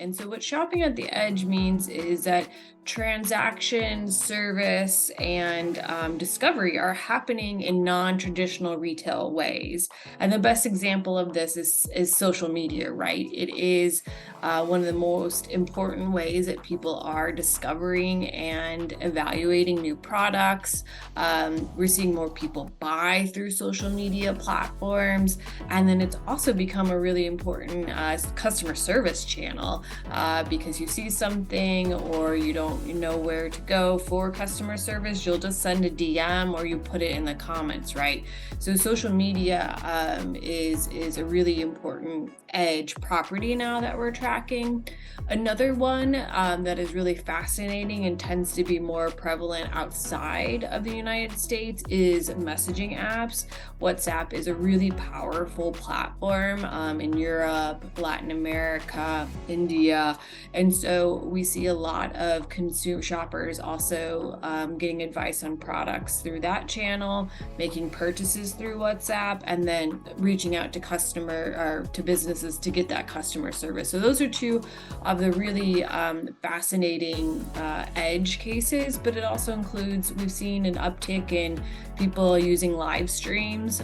And so what shopping at the edge means is that transaction, service, and discovery are happening in non-traditional retail ways. And the best example of this is social media, right? It is one of the most important ways that people are discovering and evaluating new products. We're seeing more people buy through social media platforms. And then it's also become a really important customer service channel because you see something or you don't know where to go for customer service, you'll just send a DM or you put it in the comments, right? So social media is a really important edge property now that we're tracking. Another one that is really fascinating and tends to be more prevalent outside of the United States is messaging apps. WhatsApp is a really powerful platform in Europe, Latin America, India. And so we see a lot of consumer shoppers also getting advice on products through that channel, making purchases through WhatsApp, and then reaching out to to businesses to get that customer service. So those are two of the really fascinating edge cases, but it also includes, we've seen an uptick in people using live streams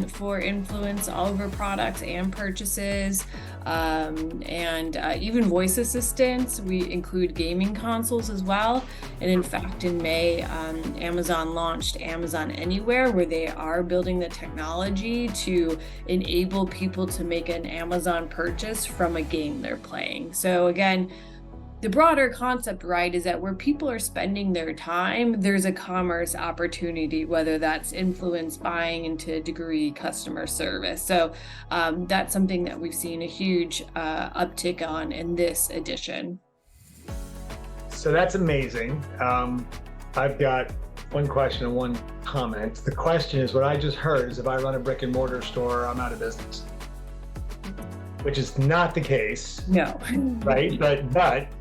for influence over products and purchases, and even voice assistants. We include gaming consoles as well. And in fact, in May, Amazon launched Amazon Anywhere, where they are building the technology to enable people to make an Amazon purchase from a game they're playing. So again, the broader concept, right, is that where people are spending their time, there's a commerce opportunity, whether that's influence buying and to a degree customer service. So that's something that we've seen a huge uptick on in this edition. So that's amazing. I've got one question and one comment. The question is, what I just heard is if I run a brick and mortar store, I'm out of business. Which is not the case. No. Right? But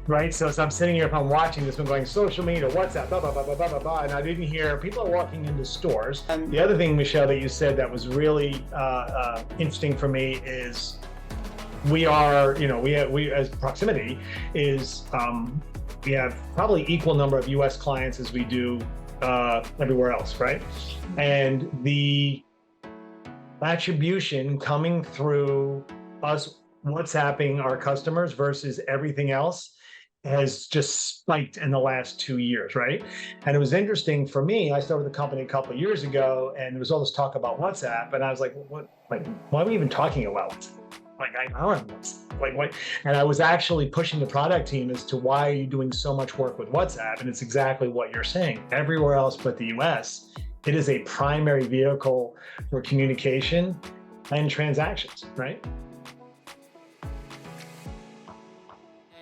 right? So I'm sitting here, if I'm watching this one going social media, WhatsApp, blah, blah, blah, blah, blah, blah, blah, and I didn't hear people are walking into stores. The other thing, Michelle, that you said that was really interesting for me is we as Proximity is, we have probably equal number of US clients as we do everywhere else, right? And the attribution coming through us WhatsApping our customers versus everything else has just spiked in the last 2 years, right? And it was interesting for me. I started the company a couple of years ago, and there was all this talk about WhatsApp, and I was like, "What? Like, why are we even talking about WhatsApp? Like, I don't know. Like, what?" And I was actually pushing the product team as to why are you doing so much work with WhatsApp? And it's exactly what you're saying. Everywhere else but the US, it is a primary vehicle for communication and transactions, right?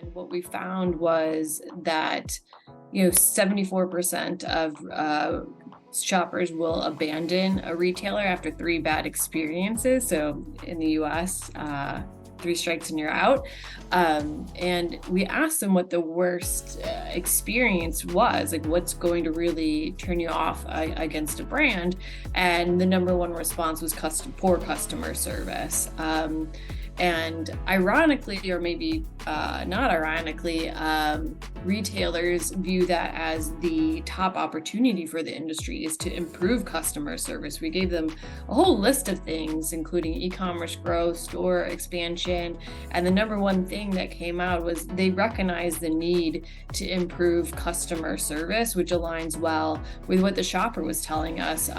And what we found was that, 74% of shoppers will abandon a retailer after 3 bad experiences. So in the US, 3 strikes and you're out. And we asked them what the worst experience was, like what's going to really turn you off against a brand. And the number one response was poor customer service. And ironically, or maybe not ironically, retailers view that as the top opportunity for the industry is to improve customer service. We gave them a whole list of things, including e-commerce growth, store expansion. And the number one thing that came out was they recognize the need to improve customer service, which aligns well with what the shopper was telling us.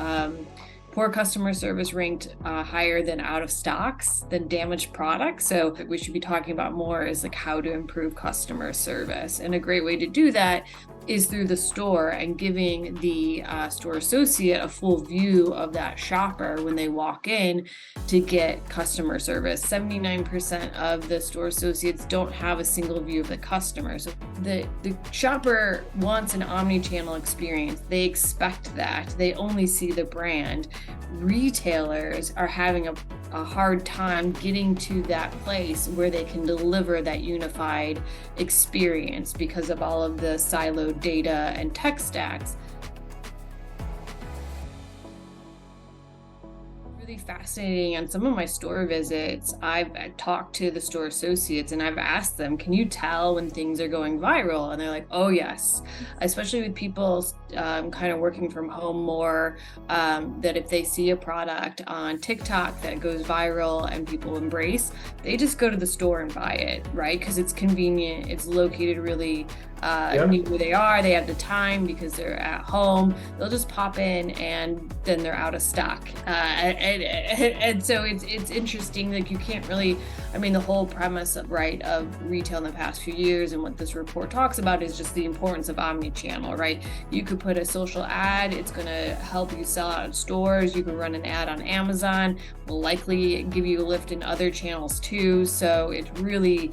Poor customer service ranked higher than out of stocks, than damaged products. So we should be talking about more is like how to improve customer service. And a great way to do that is through the store and giving the store associate a full view of that shopper when they walk in to get customer service. 79% of the store associates don't have a single view of the customer. So the shopper wants an omni-channel experience. They expect that. They only see the brand. Retailers are having a hard time getting to that place where they can deliver that unified experience because of all of the siloed data and tech stacks. Really fascinating. On some of my store visits, I've talked to the store associates and I've asked them, can you tell when things are going viral? And they're like, oh, yes. Especially with people kind of working from home more, that if they see a product on TikTok that goes viral and people embrace, they just go to the store and buy it, right? Because it's convenient, it's located really near where they are. They have the time because they're at home. They'll just pop in and then they're out of stock. And so it's interesting. Like you can't really, I mean, the whole premise of retail in the past few years and what this report talks about is just the importance of omni-channel, right? You could put a social ad, it's going to help you sell out in stores. You can run an ad on Amazon, will likely give you a lift in other channels too. So it's really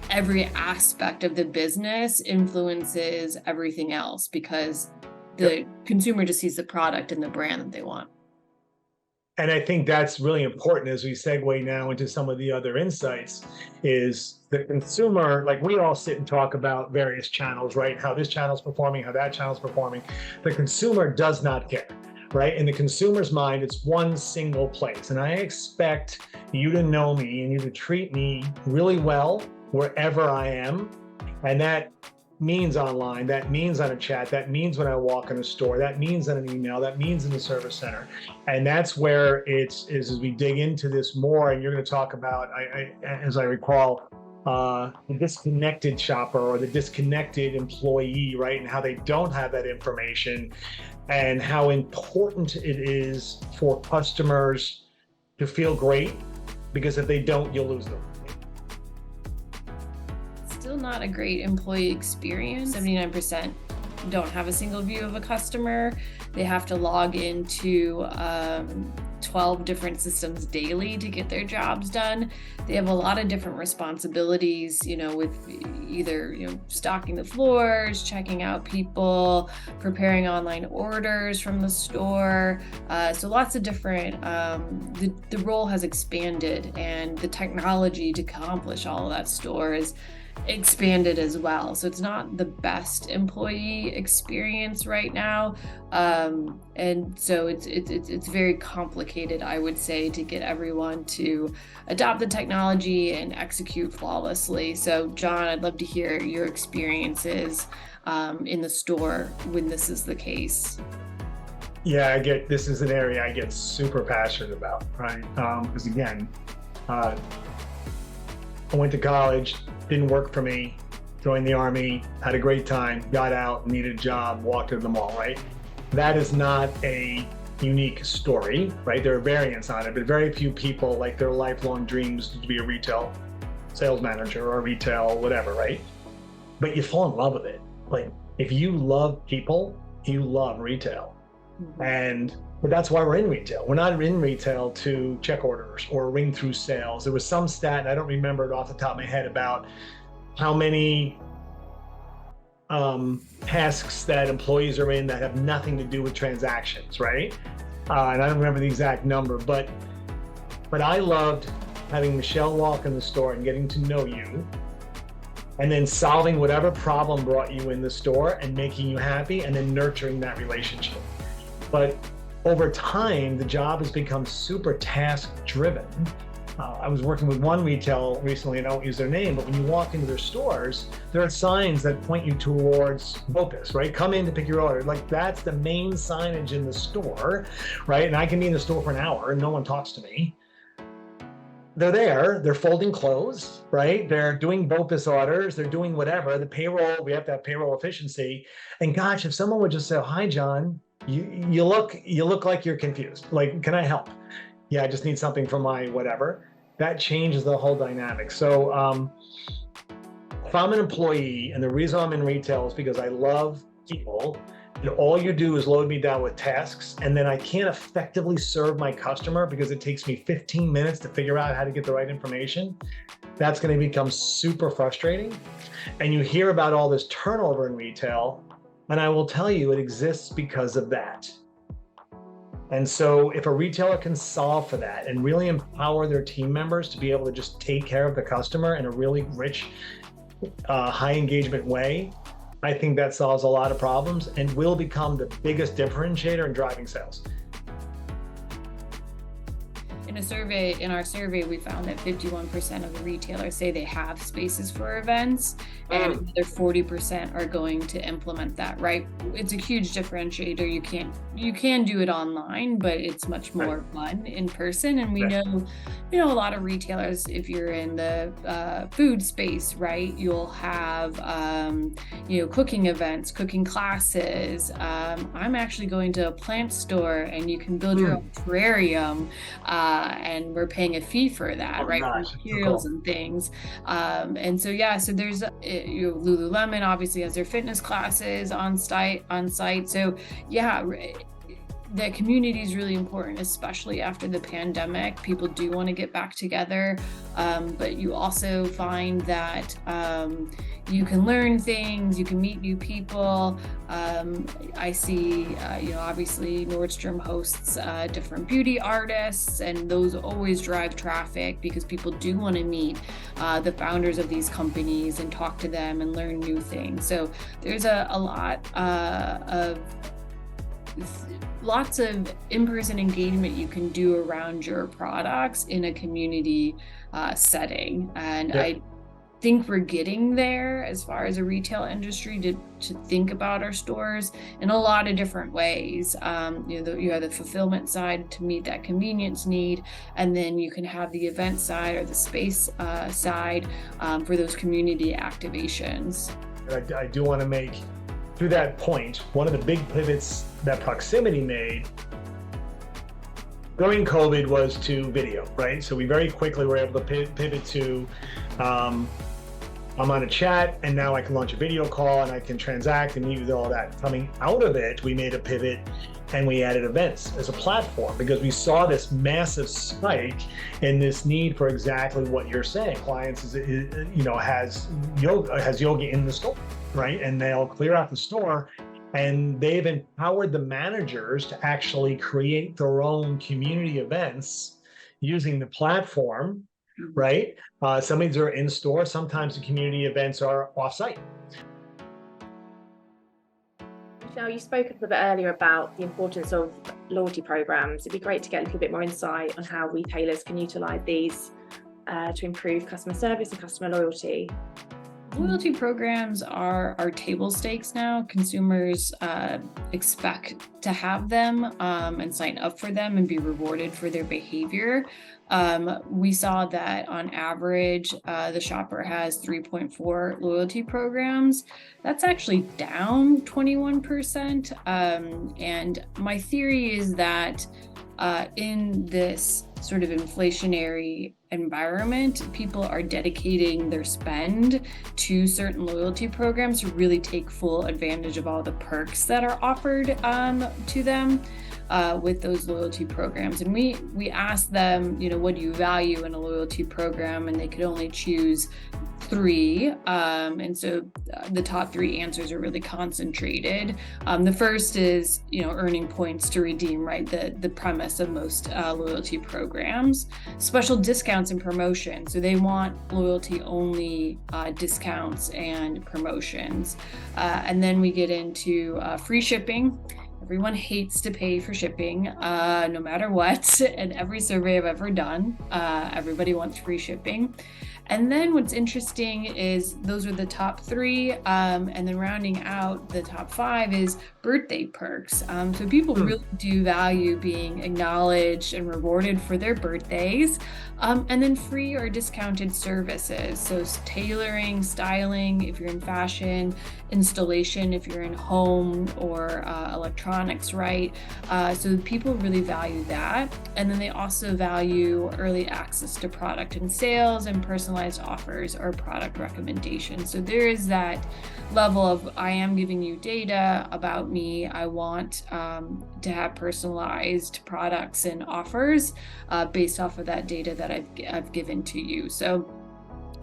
every aspect of the business influences everything else because the consumer just sees the product and the brand that they want. And I think that's really important as we segue now into some of the other insights is the consumer, like we all sit and talk about various channels, right? How this channel's performing, how that channel's performing. The consumer does not care, right? In the consumer's mind, it's one single place. And I expect you to know me and you to treat me really well wherever I am. And that means online, that means on a chat, that means when I walk in a store, that means on an email, that means in the service center. And that's where it's as we dig into this more, and you're going to talk about, as I recall, the disconnected shopper or the disconnected employee, right? And how they don't have that information and how important it is for customers to feel great, because if they don't, you'll lose them. Still not a great employee experience. 79% don't have a single view of a customer. They have to log into 12 different systems daily to get their jobs done. They have a lot of different responsibilities, with either, stocking the floors, checking out people, preparing online orders from the store. So lots of different, the role has expanded and the technology to accomplish all of that store is expanded as well. So it's not the best employee experience right now. And so it's very complicated, I would say, to get everyone to adopt the technology and execute flawlessly. So John, I'd love to hear your experiences in the store when this is the case. Yeah, this is an area I get super passionate about, right? Because again, I went to college, didn't work for me, joined the Army, had a great time, got out, needed a job, walked to the mall, right? That is not a unique story, right? There are variants on it, but very few people, like their lifelong dreams to be a retail sales manager or retail whatever, right? But you fall in love with it. Like if you love people, you love retail. But that's why we're in retail. We're not in retail to check orders or ring through sales. There was some stat, and I don't remember it off the top of my head, about how many tasks that employees are in that have nothing to do with transactions, right? And I don't remember the exact number, but I loved having Michelle walk in the store and getting to know you, and then solving whatever problem brought you in the store and making you happy, and then nurturing that relationship. But over time, the job has become super task driven. I was working with one retail recently, and I won't use their name, but when you walk into their stores, there are signs that point you towards BOPIS, right? Come in to pick your order. Like that's the main signage in the store, right? And I can be in the store for an hour and no one talks to me. They're there, they're folding clothes, right? They're doing BOPIS orders, they're doing whatever. The payroll, we have to have payroll efficiency. And gosh, if someone would just say, hi, John, you look like you're confused. Like, can I help? Yeah, I just need something from my whatever. That changes the whole dynamic. So if I'm an employee, and the reason I'm in retail is because I love people, and all you do is load me down with tasks, and then I can't effectively serve my customer because it takes me 15 minutes to figure out how to get the right information, that's going to become super frustrating. And you hear about all this turnover in retail, and I will tell you it exists because of that. And so if a retailer can solve for that and really empower their team members to be able to just take care of the customer in a really rich, high engagement way, I think that solves a lot of problems and will become the biggest differentiator in driving sales. in our survey, we found that 51% of the retailers say they have spaces for events, and another 40% are going to implement that, right? It's a huge differentiator. You can do it online, but it's much Right. more fun in person. And we Right. know, a lot of retailers, if you're in the food space, right, you'll have, cooking events, cooking classes. I'm actually going to a plant store and you can build your Mm. own terrarium, and we're paying a fee for that, Oh right? For gosh, that's so materials cool. and things. And so, yeah, so there's, Lululemon obviously has their fitness classes on site. So yeah, the community is really important, especially after the pandemic. People do want to get back together, but you also find that you can learn things, you can meet new people. I see, obviously Nordstrom hosts different beauty artists, and those always drive traffic because people do want to meet the founders of these companies and talk to them and learn new things. So there's a lot of lots of in-person engagement you can do around your products in a community setting. And Yeah. I think we're getting there as far as a retail industry to think about our stores in a lot of different ways. You have the fulfillment side to meet that convenience need, and then you can have the event side or the space side for those community activations. I do want to make, to that point, one of the big pivots that Proximity made during COVID was to video, right? So we very quickly were able to pivot to, I'm on a chat and now I can launch a video call and I can transact and use all that. Coming out of it, we made a pivot and we added events as a platform because we saw this massive spike in this need for exactly what you're saying. Clients has yoga in the store, right? And they'll clear out the store, and they've empowered the managers to actually create their own community events using the platform, right? Some of these are in store. Sometimes the community events are off-site. Michelle, you spoke a little bit earlier about the importance of loyalty programs. It'd be great to get a little bit more insight on how retailers can utilize these to improve customer service and customer loyalty. Loyalty programs are table stakes now. Consumers expect to have them and sign up for them and be rewarded for their behavior. We saw that on average, the shopper has 3.4 loyalty programs. That's actually down 21%. And my theory is that in this sort of inflationary environment, people are dedicating their spend to certain loyalty programs to really take full advantage of all the perks that are offered to them with those loyalty programs. And we asked them, what do you value in a loyalty program? And they could only choose 3. And so the top 3 answers are really concentrated. The first is, earning points to redeem, right? The premise of most loyalty programs. Special discounts and promotions. So they want loyalty only discounts and promotions. And then we get into free shipping. Everyone hates to pay for shipping, no matter what. And every survey I've ever done, everybody wants free shipping. And then what's interesting is those are the top 3, and then rounding out the top 5 is birthday perks. So people really do value being acknowledged and rewarded for their birthdays, and then free or discounted services. So tailoring, styling, if you're in fashion, installation, if you're in home or electronics, right? So people really value that. And then they also value early access to product and sales and personalized offers or product recommendations. So there is that level of, I am giving you data about me. I want to have personalized products and offers based off of that data that I've given to you. So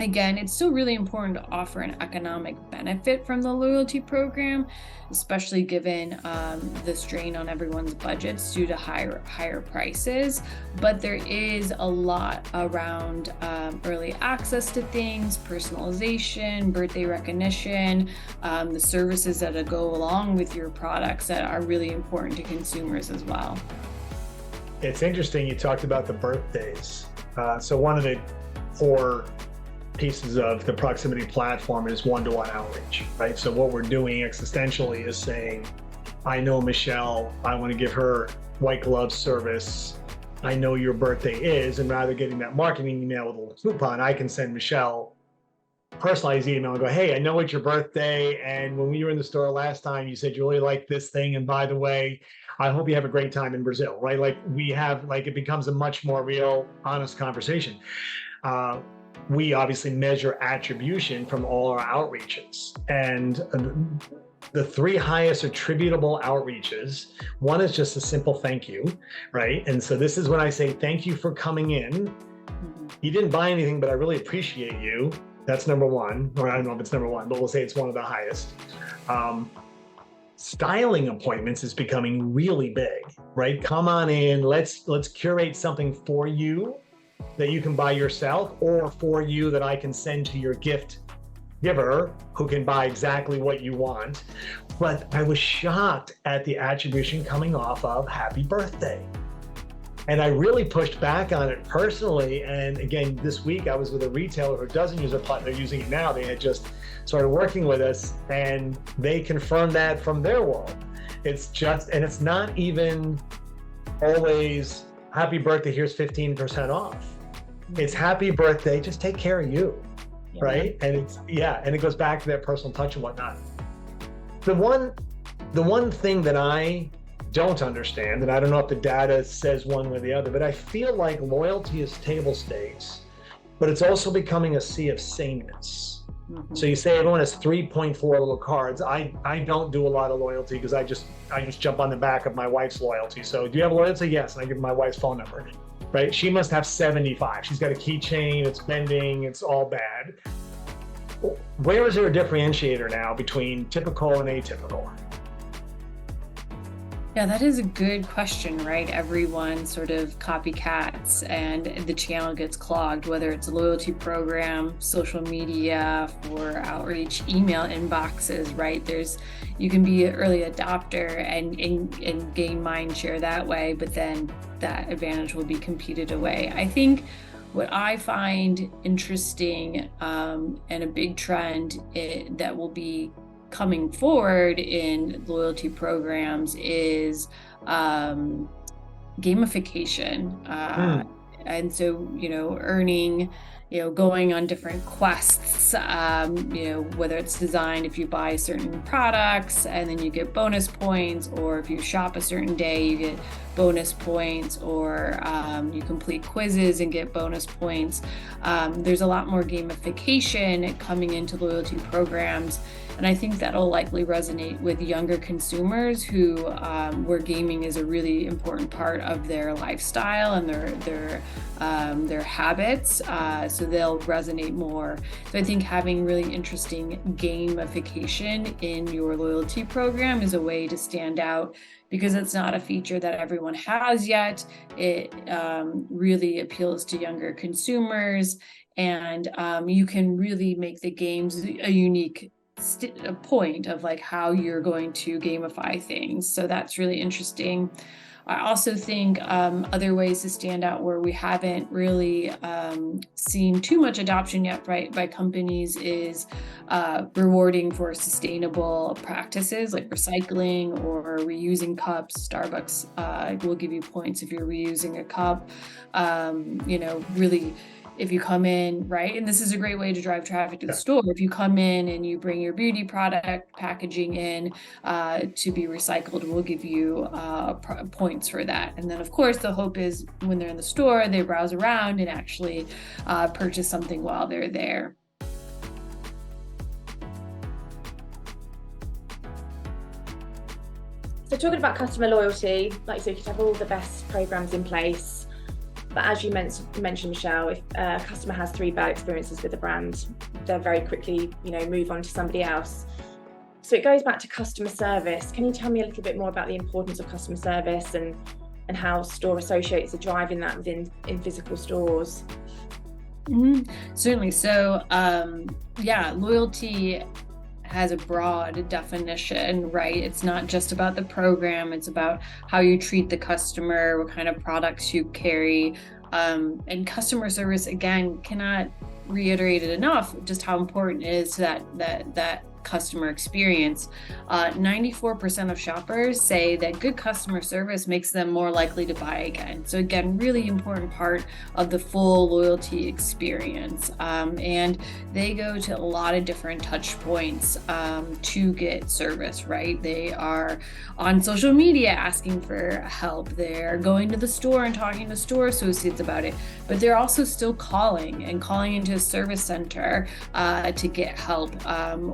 again, it's still really important to offer an economic benefit from the loyalty program, especially given the strain on everyone's budgets due to higher prices. But there is a lot around early access to things, personalization, birthday recognition, the services that go along with your products that are really important to consumers as well. It's interesting you talked about the birthdays. So one of the core pieces of the proximity platform is one-to-one outreach, right? So what we're doing existentially is saying, I know Michelle, I want to give her white glove service. I know your birthday is, and rather getting that marketing email with a little coupon, I can send Michelle personalized email and go, hey, I know it's your birthday, and when we were in the store last time, you said you really like this thing, and by the way, I hope you have a great time in Brazil, right? Like it becomes a much more real, honest conversation. We obviously measure attribution from all our outreaches, and the three highest attributable outreaches, one is just a simple thank you, right? And so this is when I say, thank you for coming in. You didn't buy anything, but I really appreciate you. That's number one, or I don't know if it's number one, but we'll say it's one of the highest. Styling appointments is becoming really big, right? Come on in, let's curate something for you that you can buy yourself, or for you that I can send to your gift giver who can buy exactly what you want. But I was shocked at the attribution coming off of happy birthday. And I really pushed back on it personally. And again, this week I was with a retailer who doesn't use our platform. They're using it now. They had just started working with us, and they confirmed that from their world. It's not even always happy birthday, here's 15% off. It's happy birthday, just take care of you. Yeah. Right? And it goes back to that personal touch and whatnot. The one thing that I don't understand, and I don't know if the data says one way or the other, but I feel like loyalty is table stakes, but it's also becoming a sea of sameness. Mm-hmm. So you say everyone has 3.4 little cards. I don't do a lot of loyalty because I just jump on the back of my wife's loyalty. So do you have loyalty? Yes. And I give my wife's phone number. Right? She must have 75. She's got a keychain, it's bending, it's all bad. Where is there a differentiator now between typical and atypical? Yeah, that is a good question, right? Everyone sort of copycats and the channel gets clogged, whether it's a loyalty program, social media, for outreach, email inboxes, right? You can be an early adopter and gain mind share that way, but then that advantage will be competed away. I think what I find interesting and a big trend that will be coming forward in loyalty programs is gamification. And so, earning, going on different quests, whether it's designed if you buy certain products and then you get bonus points, or if you shop a certain day, you get bonus points, or you complete quizzes and get bonus points. There's a lot more gamification coming into loyalty programs. And I think that'll likely resonate with younger consumers where gaming is a really important part of their lifestyle and their habits. So they'll resonate more. So I think having really interesting gamification in your loyalty program is a way to stand out, because it's not a feature that everyone has yet. It really appeals to younger consumers, and you can really make the games a unique a point of like how you're going to gamify things. So that's really interesting. I also think other ways to stand out where we haven't really seen too much adoption yet by companies is rewarding for sustainable practices like recycling or reusing cups. Starbucks will give you points if you're reusing a cup. Really, if you come in, right? And this is a great way to drive traffic to the store. If you come in and you bring your beauty product packaging in to be recycled, we'll give you points for that. And then of course, the hope is when they're in the store, they browse around and actually purchase something while they're there. So talking about customer loyalty, like you said, you could have all the best programs in place. But as you mentioned, Michelle, if a customer has 3 bad experiences with a brand, they'll very quickly, move on to somebody else. So it goes back to customer service. Can you tell me a little bit more about the importance of customer service and how store associates are driving that in physical stores? Mm-hmm. Certainly. So, loyalty has a broad definition, right? It's not just about the program, it's about how you treat the customer, what kind of products you carry. And customer service, again, cannot reiterate it enough just how important it is to that customer experience. 94% of shoppers say that good customer service makes them more likely to buy again. So again, really important part of the full loyalty experience. And they go to a lot of different touch points to get service, right? They are on social media asking for help. They're going to the store and talking to store associates about it, but they're also still calling into a service center to get help,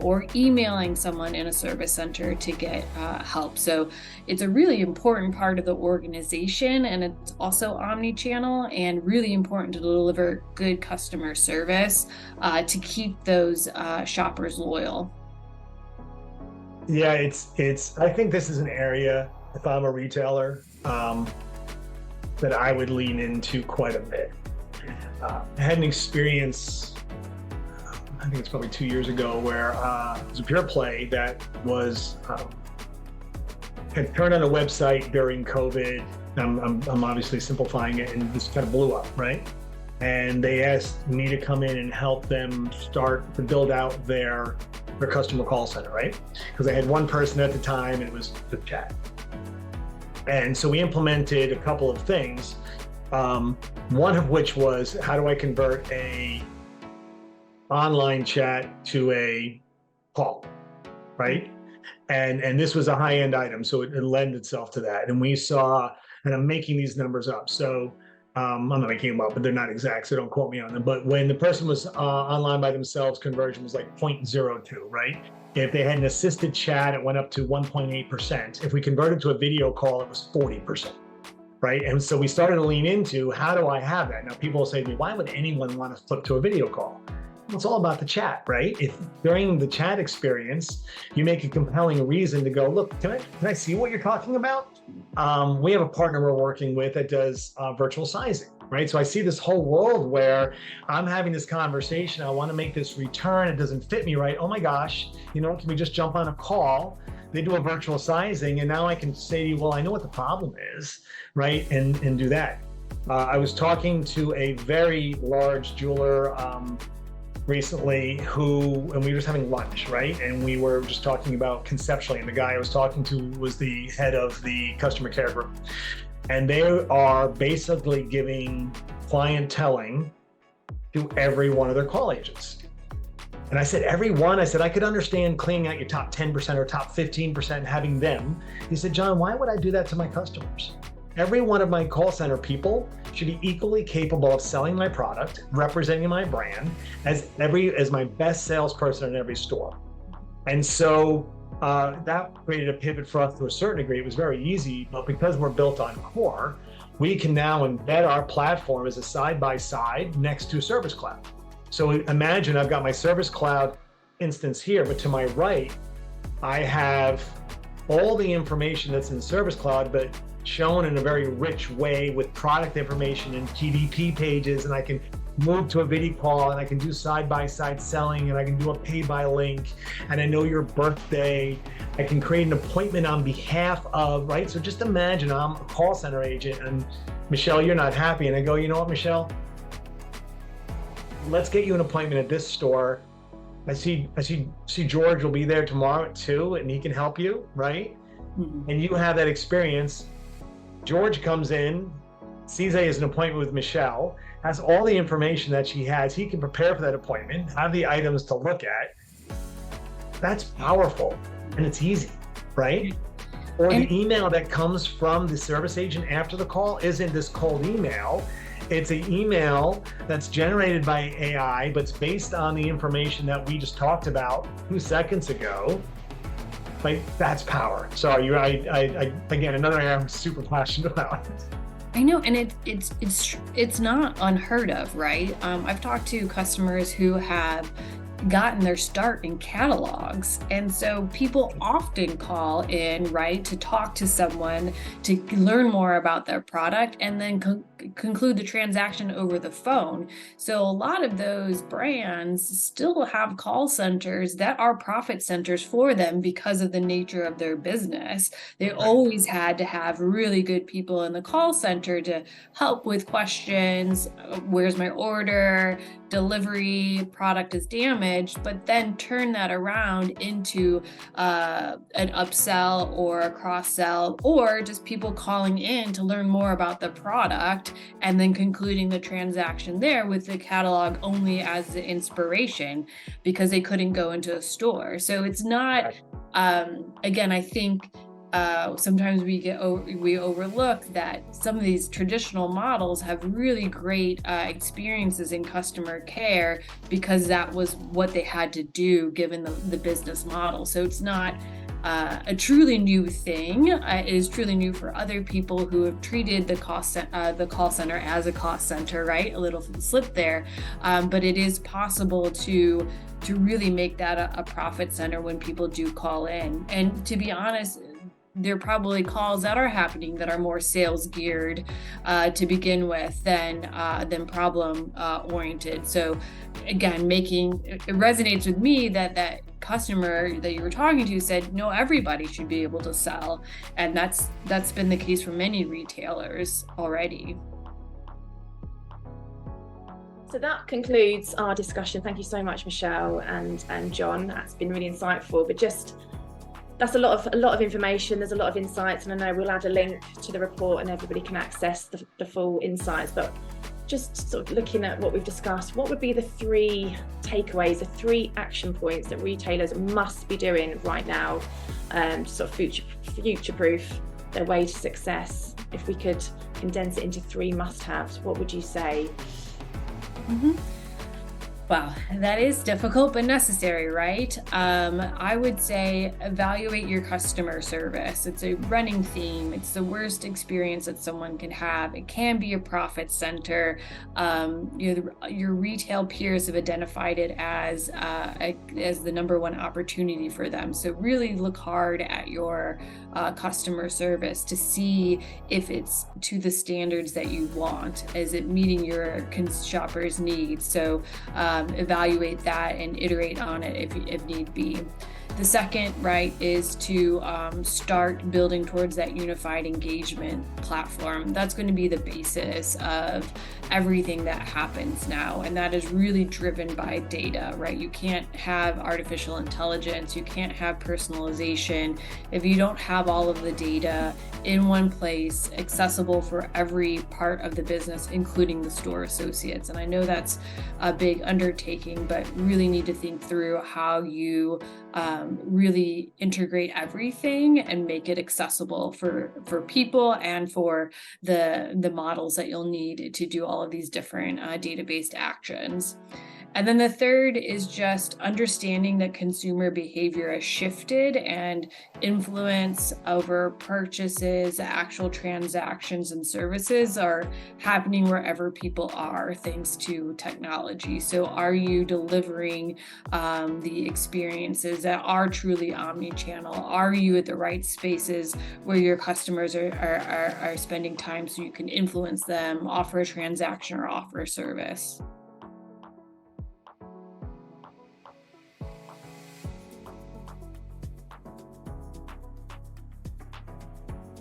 or emailing someone in a service center to get help. So it's a really important part of the organization, and it's also omni-channel and really important to deliver good customer service to keep those shoppers loyal. Yeah, it's. I think this is an area, if I'm a retailer, that I would lean into quite a bit. I had an experience, I think it's probably 2 years ago, where it was a pure play that was had turned on a website during COVID. I'm obviously simplifying it, and this kind of blew up, right? And they asked me to come in and help them start to build out their customer call center, right? Because they had one person at the time, and it was the chat. And so we implemented a couple of things. One of which was, how do I convert a online chat to a call, right? And this was a high-end item, so it lent itself to that. And we saw, and I'm making these numbers up, so I'm not making them up, but they're not exact, so don't quote me on them. But when the person was online by themselves, conversion was like 0.02, right? If they had an assisted chat, it went up to 1.8%. If we converted to a video call, it was 40%. Right. And so we started to lean into, how do I have that? Now, people will say to me, why would anyone want to flip to a video call? Well, it's all about the chat, right? If during the chat experience, you make a compelling reason to go, look, can I see what you're talking about? We have a partner we're working with that does virtual sizing, right? So I see this whole world where I'm having this conversation. I want to make this return. It doesn't fit me right. Oh my gosh, can we just jump on a call? They do a virtual sizing, and now I can say to you, well, I know what the problem is, right? And do that. I was talking to a very large jeweler recently and we were just having lunch, right? And we were just talking about conceptually, and the guy I was talking to was the head of the customer care group. And they are basically giving clienteling to every one of their call agents. And I said, I could understand cleaning out your top 10% or top 15% and having them. He said, John, why would I do that to my customers? Every one of my call center people should be equally capable of selling my product, representing my brand as my best salesperson in every store. And so that created a pivot for us to a certain degree. It was very easy, but because we're built on core, we can now embed our platform as a side-by-side next to Service Cloud. So imagine I've got my Service Cloud instance here, but to my right, I have all the information that's in Service Cloud, but shown in a very rich way with product information and TDP pages, and I can move to a video call, and I can do side-by-side selling, and I can do a pay by link, and I know your birthday. I can create an appointment on behalf of, right? So just imagine I'm a call center agent, and Michelle, you're not happy, and I go, you know what, Michelle? Let's get you an appointment at this store. I see George will be there tomorrow at 2, and he can help you, right? Mm-hmm. And you have that experience. George comes in, sees an appointment with Michelle, has all the information that she has. He can prepare for that appointment, have the items to look at. That's powerful, and it's easy, right? Or the email that comes from the service agent after the call isn't this cold email. It's an email that's generated by AI, but it's based on the information that we just talked about 2 seconds ago. Like, that's power. Sorry, I again, another area I'm super passionate about. I know, and it's not unheard of, right? I've talked to customers who have gotten their start in catalogs. And so people often call in, right, to talk to someone, to learn more about their product, and then conclude the transaction over the phone. So a lot of those brands still have call centers that are profit centers for them because of the nature of their business. They always had to have really good people in the call center to help with questions. Where's my order? Delivery, product is damaged, but then turn that around into an upsell or a cross sell, or just people calling in to learn more about the product and then concluding the transaction there with the catalog only as the inspiration because they couldn't go into a store. So it's not, again, I think sometimes we overlook that some of these traditional models have really great experiences in customer care because that was what they had to do given the business model. So it's not a truly new thing. It is truly new for other people who have treated the call center as a cost center, right? A little slip there, but it is possible to really make that a profit center when people do call in. And to be honest, there are probably calls that are happening that are more sales geared to begin with than problem oriented. So again, it resonates with me that customer that you were talking to said, no, everybody should be able to sell. And that's been the case for many retailers already. So that concludes our discussion. Thank you so much, Michelle and John. That's been really insightful, but that's a lot of information. There's a lot of insights, and I know we'll add a link to the report and everybody can access the full insights. But just sort of looking at what we've discussed, what would be the 3 takeaways, the 3 action points that retailers must be doing right now to sort of future-proof their way to success? If we could condense it into 3 must-haves, what would you say? Wow, that is difficult but necessary, right? I would say evaluate your customer service. It's a running theme. It's the worst experience that someone can have. It can be a profit center. Your retail peers have identified it as the number one opportunity for them. So really look hard at your customer service to see if it's to the standards that you want. Is it meeting your shoppers' needs? So evaluate that and iterate on it if need be. The second, right, is to start building towards that unified engagement platform. That's going to be the basis of everything that happens now. And that is really driven by data, right? You can't have artificial intelligence, you can't have personalization if you don't have all of the data in one place, accessible for every part of the business, including the store associates. And I know that's a big undertaking, but really need to think through how you really integrate everything and make it accessible for people and for the models that you'll need to do all of these different data-based actions. And then the third is just understanding that consumer behavior has shifted and influence over purchases, actual transactions and services are happening wherever people are thanks to technology. So are you delivering the experiences that are truly omni-channel? Are you at the right spaces where your customers are spending time so you can influence them, offer a transaction or offer a service?